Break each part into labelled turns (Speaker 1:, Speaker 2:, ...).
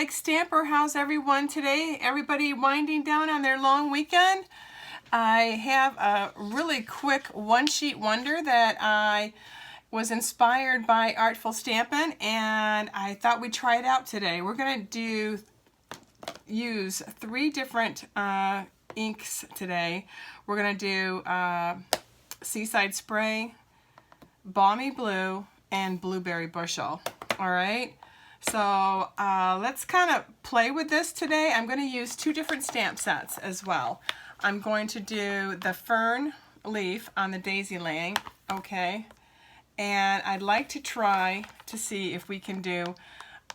Speaker 1: like Stamper. How's everyone today? Everybody winding down on their long weekend? I have a really quick one-sheet wonder that I was inspired by Artful Stampin', and I thought we'd try it out today. We're going to use 3 different inks today. We're going to do Seaside Spray, Balmy Blue, and Blueberry Bushel. All right, so let's kind of play with this today. I'm going to use 2 different stamp sets as well. I'm going to do the fern leaf on the daisy laying, okay? And I'd like to try to see if we can do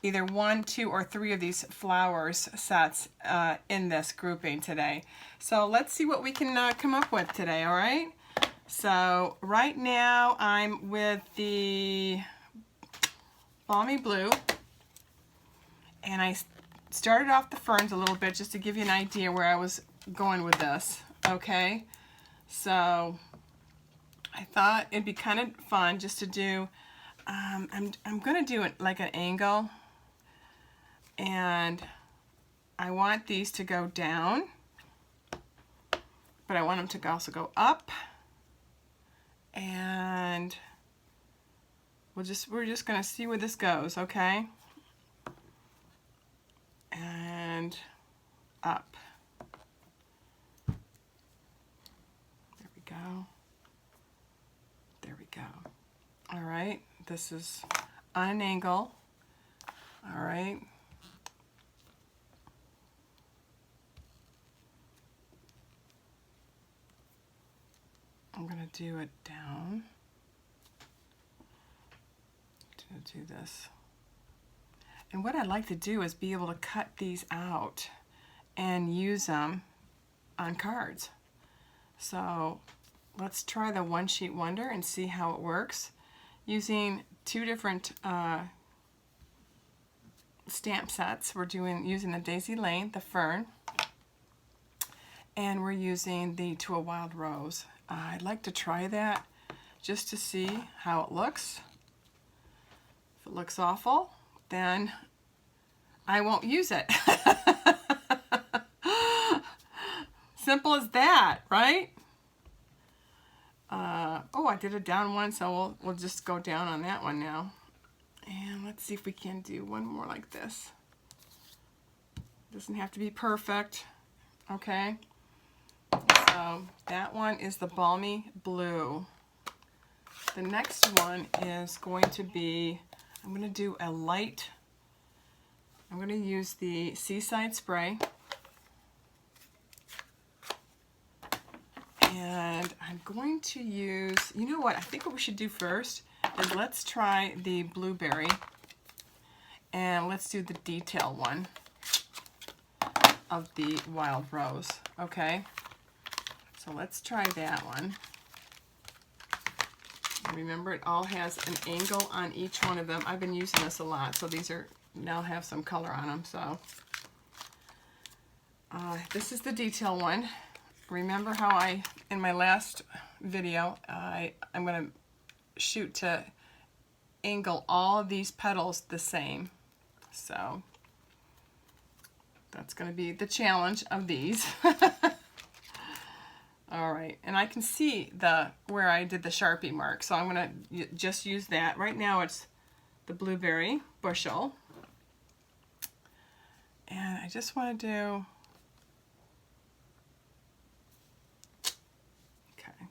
Speaker 1: either 1, 2, or 3 of these flowers sets in this grouping today. So let's see what we can come up with today, all right? So right now I'm with the Balmy Blue, and I started off the ferns a little bit just to give you an idea where I was going with this, okay? So I thought it'd be kind of fun just to do, I'm going to do it like an angle, and I want these to go down, but I want them to also go up, and we're just going to see where this goes, okay? And up. There we go. There we go. All right, this is on an angle. All right. I'm going to do it down. To do this. And what I'd like to do is be able to cut these out and use them on cards. So let's try the one sheet wonder and see how it works using 2 different stamp sets. We're using the Daisy Lane, the fern, and we're using the To a Wild Rose. I'd like to try that just to see how it looks. If it looks awful, then I won't use it. Simple as that, right? Oh, I did a down one, so we'll just go down on that one now. And let's see if we can do one more like this. Doesn't have to be perfect, okay? So that one is the Balmy Blue. The next one is going to be, I'm going to do a light, I'm going to use the Seaside Spray, and I'm going to use, you know what, I think what we should do first is let's try the Blueberry, and let's do the detail one of the Wild Rose, okay? So let's try that one. Remember, it all has an angle on each one of them. I've been using this a lot, so these are now have some color on them. So this is the detail one. Remember how in my last video, I'm going to shoot to angle all of these petals the same. So that's going to be the challenge of these. All right, and I can see where I did the Sharpie mark, so I'm going to just use that. Right now it's the Blueberry Bushel, and I just want to do, okay.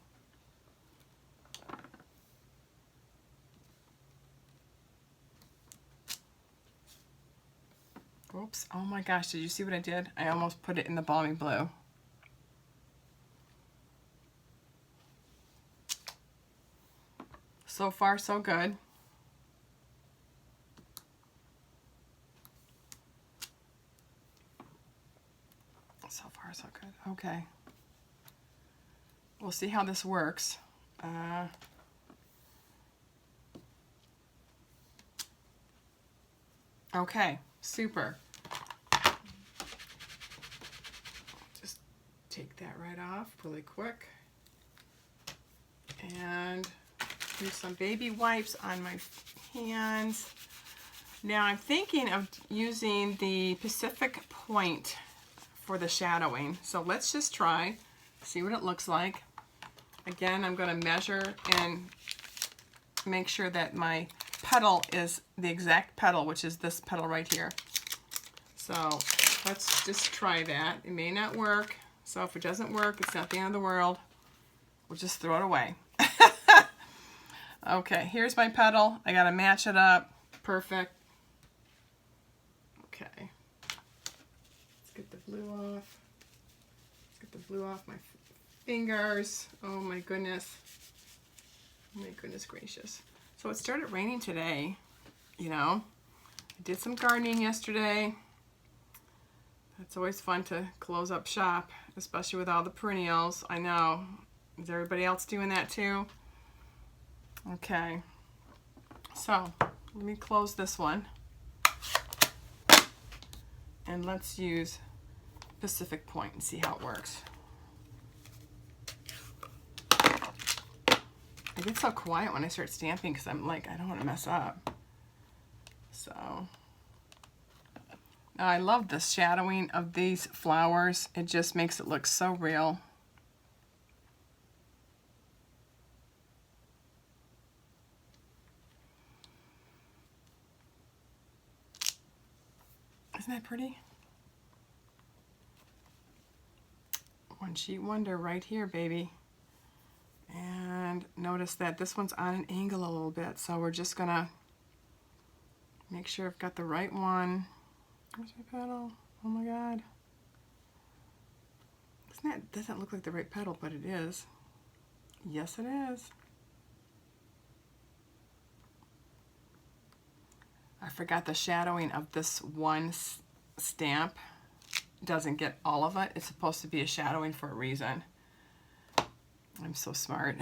Speaker 1: Oops, oh my gosh, did you see what I did? I almost put it in the Balmy Blue. So far, so good. So far, so good. Okay. We'll see how this works. Okay, super. Just take that right off really quick. And use some baby wipes on my hands. Now I'm thinking of using the Pacific Point for the shadowing. So let's just try, see what it looks like. Again, I'm going to measure and make sure that my petal is the exact petal, which is this petal right here. So let's just try that. It may not work. So if it doesn't work, it's not the end of the world. We'll just throw it away. Okay, here's my petal. I got to match it up. Perfect. Okay. Let's get the blue off. Let's get the blue off my fingers. Oh my goodness. Oh my goodness gracious. So it started raining today, you know. I did some gardening yesterday. It's always fun to close up shop, especially with all the perennials. I know. Is everybody else doing that too? Okay. So let me close this one. And let's use Pacific Point and see how it works. I get so quiet when I start stamping because I'm like, I don't want to mess up. So, now I love the shadowing of these flowers. It just makes it look so real. Isn't that pretty? One sheet wonder right here, baby. And notice that this one's on an angle a little bit, so we're just gonna make sure I've got the right one. Where's my petal? Oh my god. Doesn't look like the right petal, but it is. Yes, it is. I forgot the shadowing of this one stamp doesn't get all of it. It's supposed to be a shadowing for a reason. I'm so smart.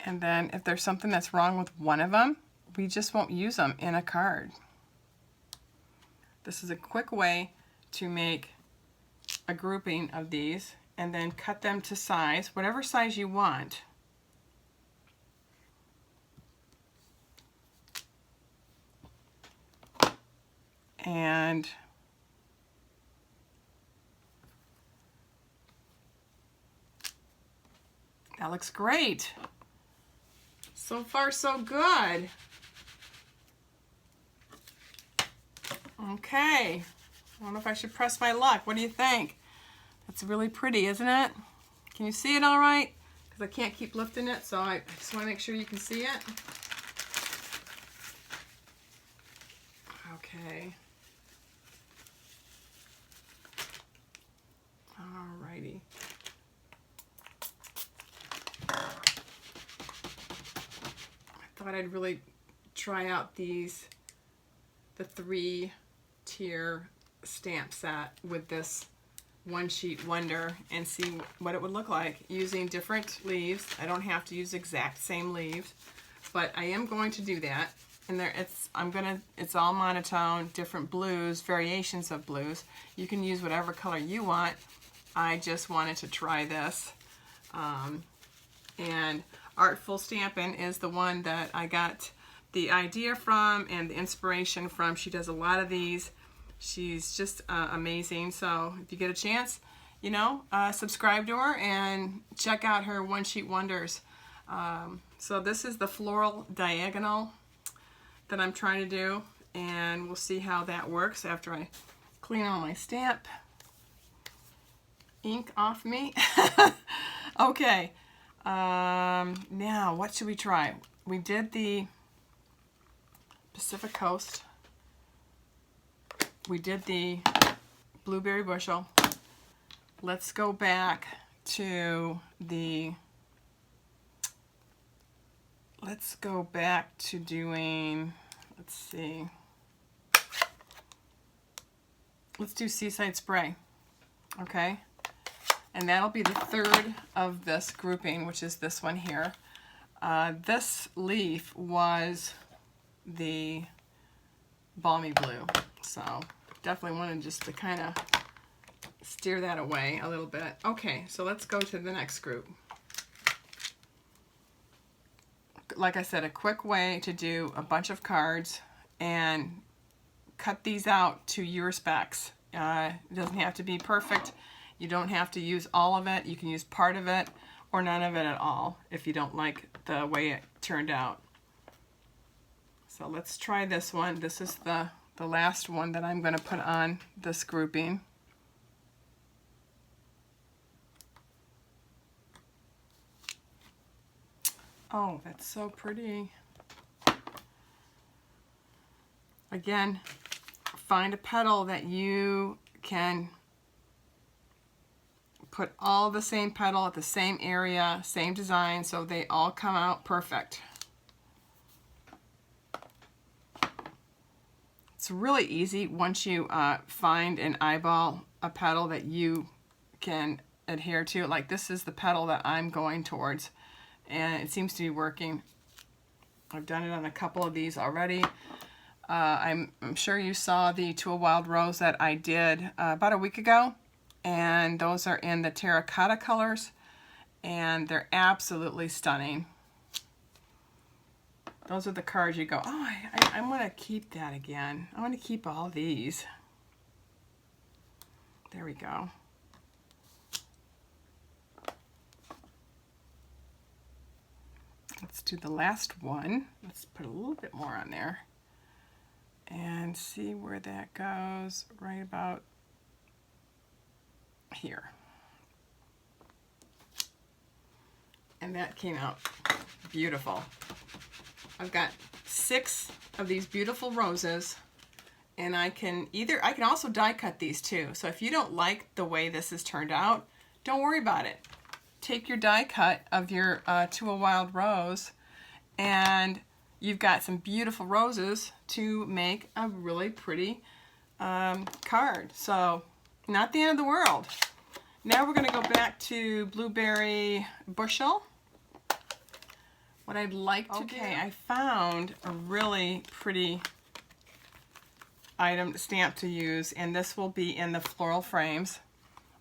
Speaker 1: And then if there's something that's wrong with one of them, we just won't use them in a card. This is a quick way to make a grouping of these and then cut them to size, whatever size you want. And that looks great. So far, so good. Okay. I don't know if I should press my luck. What do you think? That's really pretty, isn't it? Can you see it all right? Because I can't keep lifting it, so I just want to make sure you can see it. Okay. Alrighty. I thought I'd really try out the 3-tier stamp set with this one sheet wonder and see what it would look like using different leaves. I don't have to use exact same leaves, but I am going to do that. And it's all monotone, different blues, variations of blues. You can use whatever color you want. I just wanted to try this. And Artful Stampin is the one that I got the idea from and the inspiration from. She does a lot of these. She's just amazing. So if you get a chance, you know, subscribe to her and check out her one sheet wonders. So this is the floral diagonal that I'm trying to do, and we'll see how that works after I clean all my stamp ink off me. Okay, now what should we try? We did the Pacific Coast. We did the Blueberry Bushel. Let's go back to doing, let's see. Let's do Seaside Spray, okay? And that'll be the third of this grouping, which is this one here. This leaf was the Balmy blue, so definitely wanted just to kind of steer that away a little bit. Okay, so let's go to the next group. Like I said, a quick way to do a bunch of cards and cut these out to your specs. It doesn't have to be perfect. You don't have to use all of it. You can use part of it or none of it at all if you don't like the way it turned out. So let's try this one. This is the last one that I'm going to put on this grouping. Oh, that's so pretty. Again, find a petal that you can put all the same petal at the same area, same design, so they all come out perfect. It's really easy once you find and eyeball a petal that you can adhere to. Like this is the petal that I'm going towards, and it seems to be working. I've done it on a couple of these already. I'm sure you saw the To a Wild Rose that I did about a week ago, and those are in the terracotta colors, and they're absolutely stunning. Those are the cards you go, oh, I want to keep that again. I want to keep all these. There we go. Let's do the last one. Let's put a little bit more on there and see where that goes. Right about here. And that came out beautiful. I've got 6 of these beautiful roses, and I can also die cut these too. So if you don't like the way this has turned out, don't worry about it. Take your die cut of your To a Wild Rose, and you've got some beautiful roses to make a really pretty card. So not the end of the world. Now we're going to go back to Blueberry Bushel. What I'd like to do, I found a really pretty item stamp to use, and this will be in the floral frames.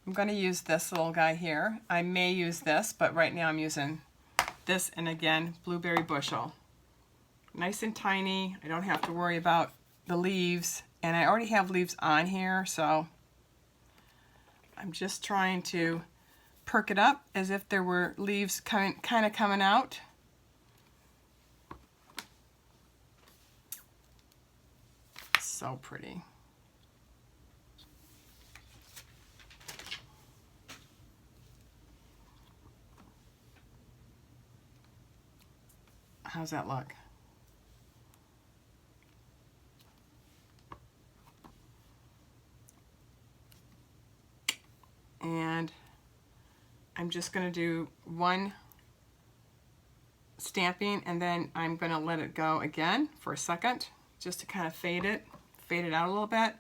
Speaker 1: I'm going to use this little guy here. I may use this, but right now I'm using this, and again, Blueberry Bushel. Nice and tiny. I don't have to worry about the leaves, and I already have leaves on here, so I'm just trying to perk it up as if there were leaves kind of coming out. So pretty. How's that look? And I'm just going to do one stamping, and then I'm going to let it go again for a second just to kind of fade it out a little bit,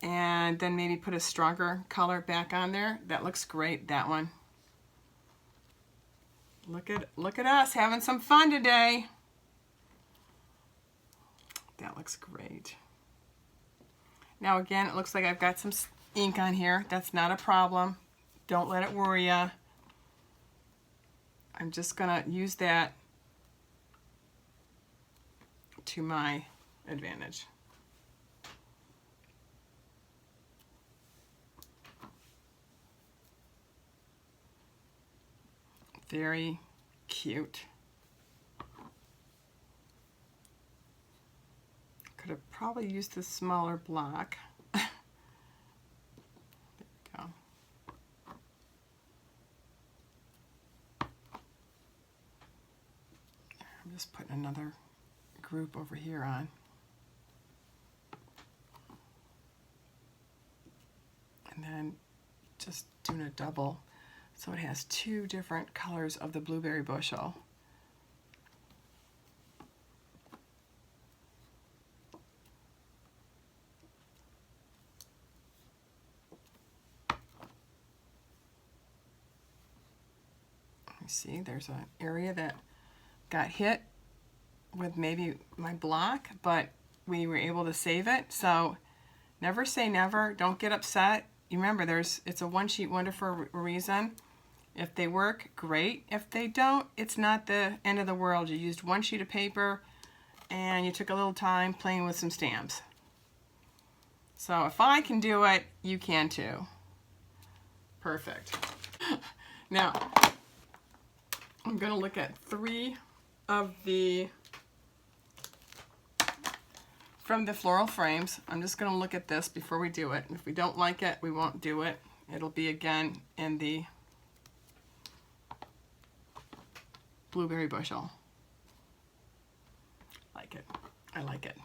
Speaker 1: and then maybe put a stronger color back on there. That looks great, that one. Look at us having some fun today. That looks great. Now again, it looks like I've got some ink on here. That's not a problem. Don't let it worry you. I'm just gonna use that to my advantage. Very cute. Could have probably used the smaller block. There we go. I'm just putting another group over here on. And then just doing a double. So it has 2 different colors of the Blueberry Bushel. You see, there's an area that got hit with maybe my block, but we were able to save it. So never say never. Don't get upset you remember, it's a one sheet wonder for a reason. If they work, great. If they don't, it's not the end of the world. You used one sheet of paper and you took a little time playing with some stamps. So if I can do it, you can too. Perfect. Now, I'm going to look at 3 of from the floral frames. I'm just going to look at this before we do it. If we don't like it, we won't do it. It'll be again in the blueberry bushel. Like it. I like it.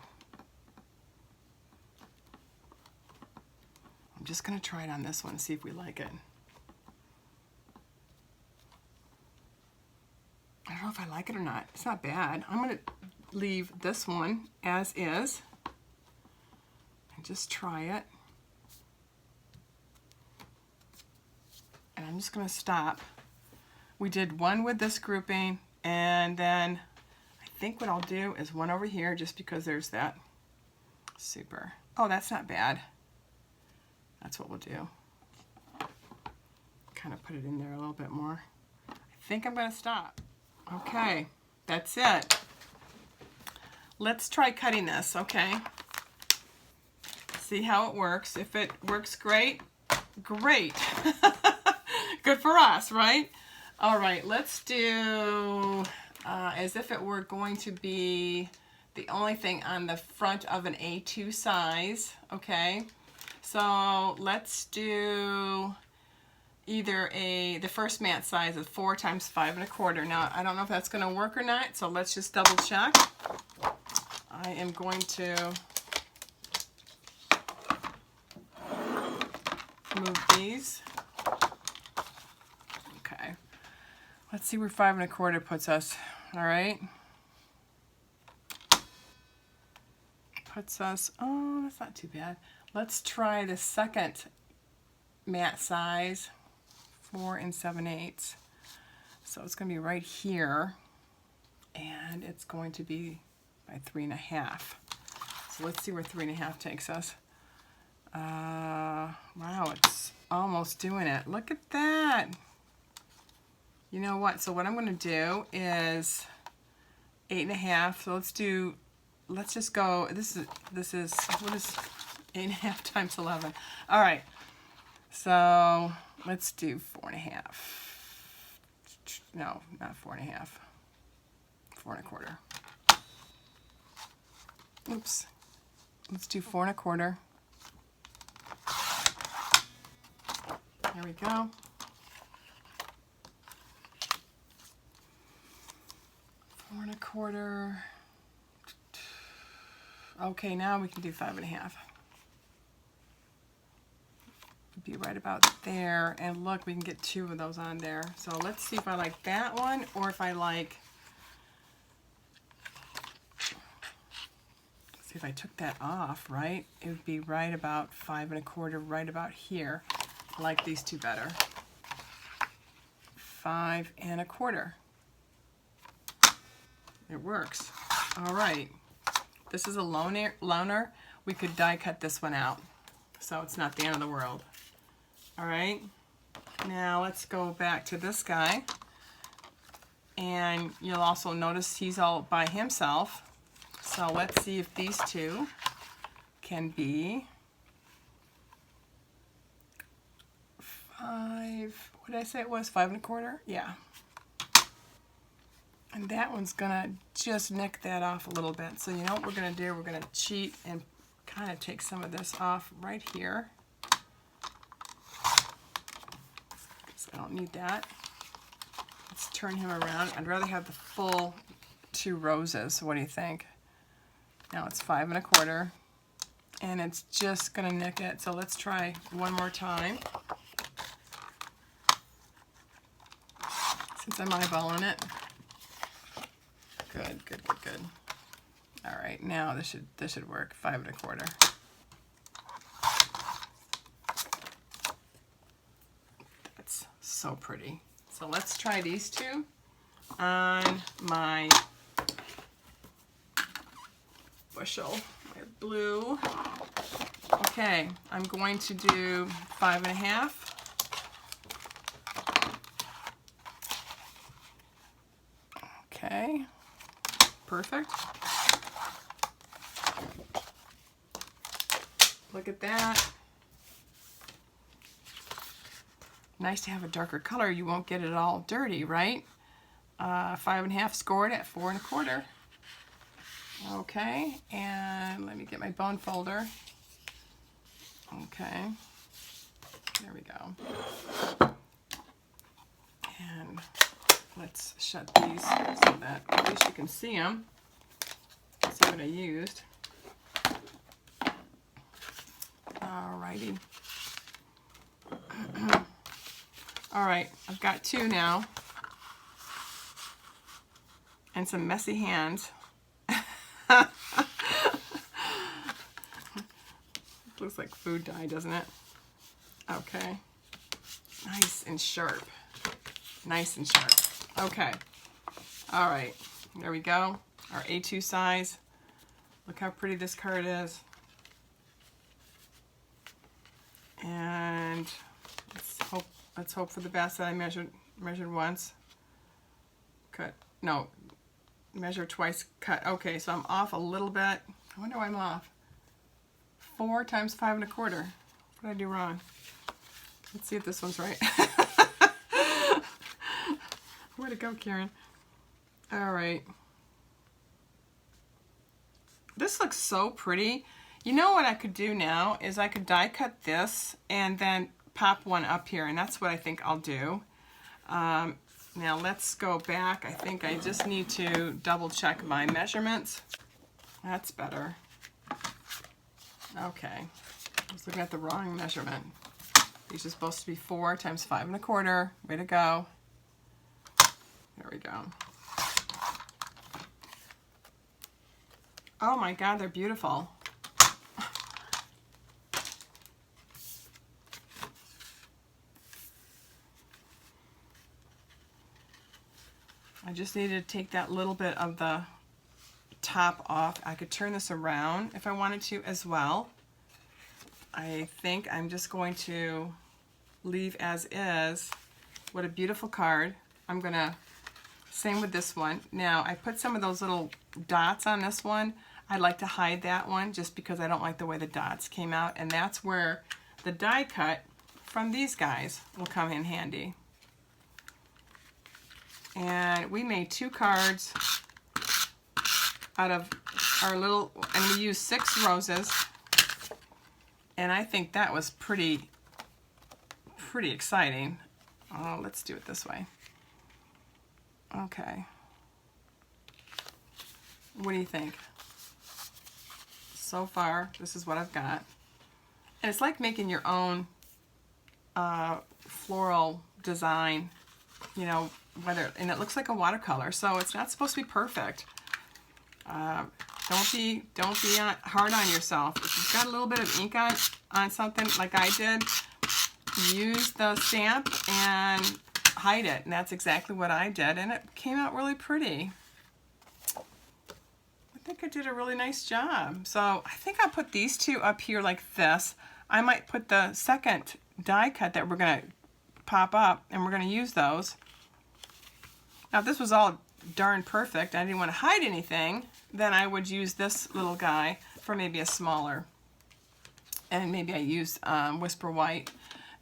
Speaker 1: I'm just going to try it on this one and see if we like it. I don't know if I like it or not. It's not bad. I'm going to leave this one as is and just try it. And I'm just going to stop. We did one with this grouping, and then I think what I'll do is one over here just because there's that. Super. Oh, that's not bad. That's what we'll do. Kind of put it in there a little bit more. I think I'm going to stop. Okay, that's it. Let's try cutting this, okay? See how it works. If it works great, great. Good for us, right? All right, let's do as if it were going to be the only thing on the front of an A2 size, okay? So let's do either the first mat size of 4 times 5 1/4. Now, I don't know if that's going to work or not, so let's just double check. I am going to move these. Okay. Let's see where 5 1/4 puts us. All right. Puts us, oh, that's not too bad. Let's try the second mat size, 4 7/8. So it's going to be right here, and it's going to be by 3 1/2. So let's see where 3 1/2 takes us. Wow, it's almost doing it. Look at that. You know what? So what I'm going to do is 8 1/2. So let's just go. This is what is 8 1/2 times 11? All right. So let's do 4 1/2. No, not 4 1/2. 4 1/4. Oops. Let's do 4 1/4. There we go. 4 1/4. Okay, now we can do 5 1/2. Be right about there, and look, we can get 2 of those on there. So let's see if I like that one, or if I like, see if I took that off, right? It would be right about 5 1/4, right about here. I like these 2 better. 5 1/4. It works. All right. This is a loner. We could die cut this one out, so it's not the end of the world. All right. Now let's go back to this guy, and you'll also notice he's all by himself. So let's see if these 2 can be 5. What did I say it was? 5 1/4? Yeah. And that one's gonna just nick that off a little bit. So you know what we're gonna do? We're gonna cheat and kind of take some of this off right here. So I don't need that. Let's turn him around. I'd rather have the full 2 roses. So what do you think? Now it's 5 1/4, and it's just gonna nick it. So let's try one more time. Since I'm eyeballing it. Good, good, good, good. All right, now this should work. 5 1/4. That's so pretty. So let's try these 2 on my Bushel, my blue. Okay, I'm going to do 5.5. Okay, perfect. Look at that. Nice to have a darker color. You won't get it all dirty, right? 5.5 scored at 4.25. Okay, and let me get my bone folder. Okay, there we go. And let's shut these so that at least you can see them. See what I used. Alrighty. All right, I've got 2 now. And some messy hands. Looks like food dye, doesn't it? Okay. Nice and sharp. Nice and sharp. Okay. All right. There we go. Our A2 size. Look how pretty this card is. And let's hope for the best that I measured once. Cut. No. Measure twice, cut. Okay, so I'm off a little bit. I wonder why I'm off. 4 times 5.25. What did I do wrong? Let's see if this one's right. Way to go, Karen. All right. This looks so pretty. You know what I could do now is I could die cut this and then pop one up here, and that's what I think I'll do. Now let's go back. I think I just need to double check my measurements. That's better. Okay, I was looking at the wrong measurement. These are supposed to be 4 times 5.25. Way to go. There we go. Oh my God, they're beautiful. I just needed to take that little bit of the top off. I could turn this around if I wanted to as well. I think I'm just going to leave as is. What a beautiful card. I'm gonna, same with this one. Now I put some of those little dots on this one. I'd like to hide that one just because I don't like the way the dots came out, and that's where the die cut from these guys will come in handy. And we made 2 cards out of our little, and we used 6 roses, and I think that was pretty exciting. Oh, let's do it this way. Okay. What do you think? So far, this is what I've got. And it's like making your own floral design, you know, and it looks like a watercolor, so it's not supposed to be perfect. Don't be hard on yourself. If you've got a little bit of ink on something like I did, use the stamp and hide it, and that's exactly what I did, and it came out really pretty. I think I did a really nice job. So I think I'll put these 2 up here like this. I might put the second die cut that we're going to pop up, and we're going to use those. Now if this was all darn perfect, I didn't want to hide anything, then I would use this little guy for maybe a smaller. And maybe I use Whisper White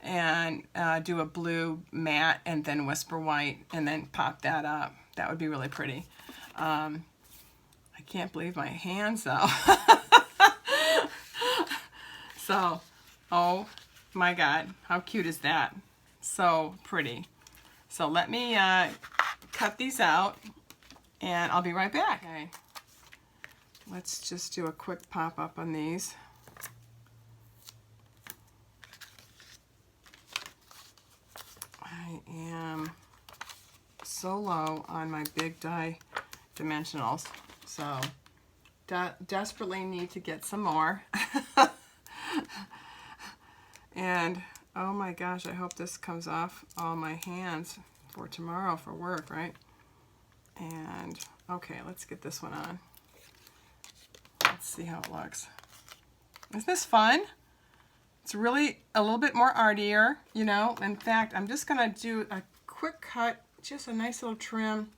Speaker 1: and do a blue matte and then Whisper White and then pop that up. That would be really pretty. I can't believe my hands though. So, oh my God, how cute is that? So pretty. So let me cut these out and I'll be right back. Okay. Let's just do a quick pop up on these. I am so low on my big die dimensionals, so desperately need to get some more. And oh my gosh, I hope this comes off all my hands for tomorrow for work, right? And okay, let's get this one on. Let's see how it looks. Isn't this fun? It's really a little bit more artier, you know. In fact, I'm just gonna do a quick cut, just a nice little trim.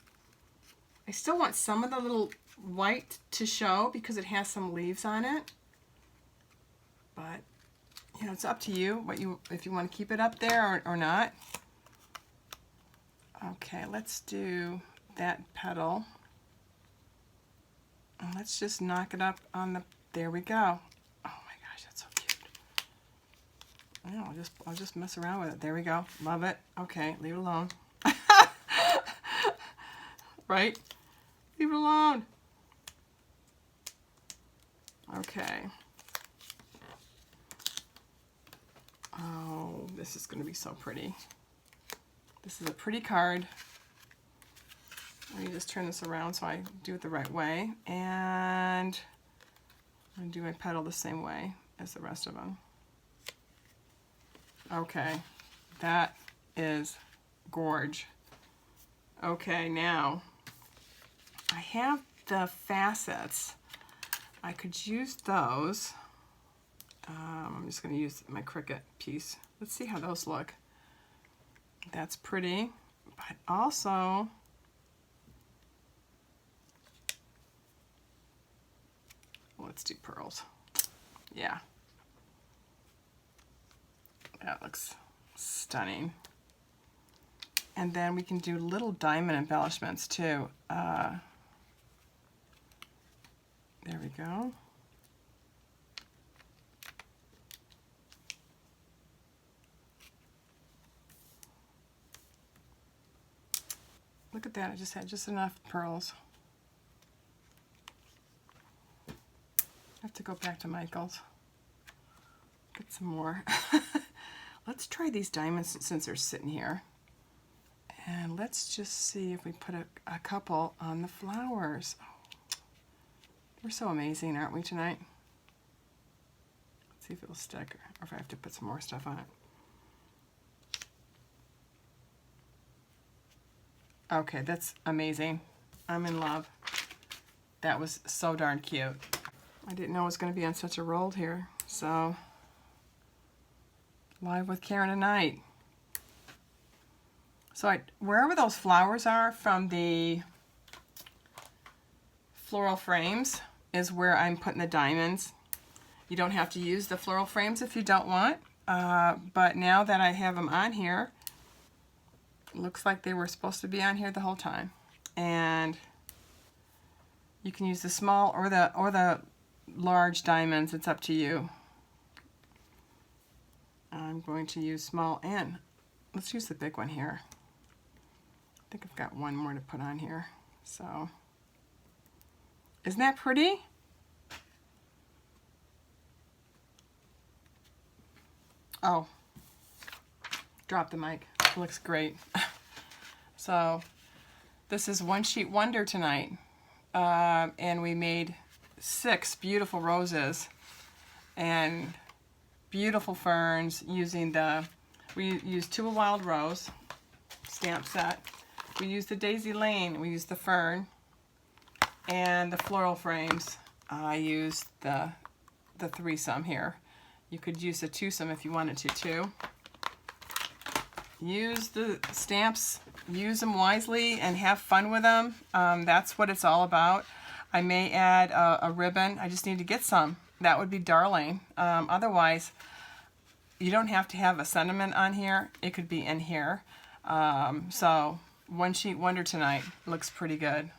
Speaker 1: I still want some of the little white to show because it has some leaves on it. But, you know, it's up to you, if you want to keep it up there or not. Okay, let's do that petal. And let's just knock it up on the, there we go. Oh my gosh, that's so cute. Yeah, I'll just mess around with it. There we go. Love it. Okay, leave it alone. Right? Leave it alone. Okay. Oh, this is going to be so pretty. This is a pretty card. Let me just turn this around so I do it the right way. And I'm going to do my petal the same way as the rest of them. Okay, that is gorge. Okay, now I have the facets. I could use those. I'm just going to use my Cricut piece. Let's see how those look. That's pretty, but also let's do pearls. Yeah, that looks stunning. And then we can do little diamond embellishments too. There we go. Look at that, I just had just enough pearls. I have to go back to Michael's. Get some more. Let's try these diamonds since they're sitting here. And let's just see if we put a couple on the flowers. Oh, we're so amazing, aren't we, tonight? Let's see if it'll stick or if I have to put some more stuff on it. Okay, that's amazing. I'm in love. That was so darn cute. I didn't know it was going to be on such a roll here. So, live with Karen tonight. So wherever those flowers are from the floral frames is where I'm putting the diamonds. You don't have to use the floral frames if you don't want. But now that I have them on here, looks like they were supposed to be on here the whole time. And you can use the small or the large diamonds. It's up to you. I'm going to use small, and let's use the big one here. I think I've got one more to put on here. So, isn't that pretty? Oh, drop the mic. It looks great. So this is One Sheet Wonder tonight, and we made 6 beautiful roses and beautiful ferns using we used 2 Wild Rose stamp set. We used the Daisy Lane. We used the fern and the floral frames. I used the threesome here. You could use the twosome if you wanted to too. Use the stamps, use them wisely and have fun with them. That's what it's all about. I may add a ribbon. I just need to get some. That would be darling. Otherwise, you don't have to have a sentiment on here. It could be in here. So, One Sheet Wonder tonight looks pretty good.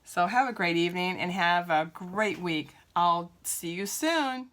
Speaker 1: So have a great evening and have a great week. I'll see you soon.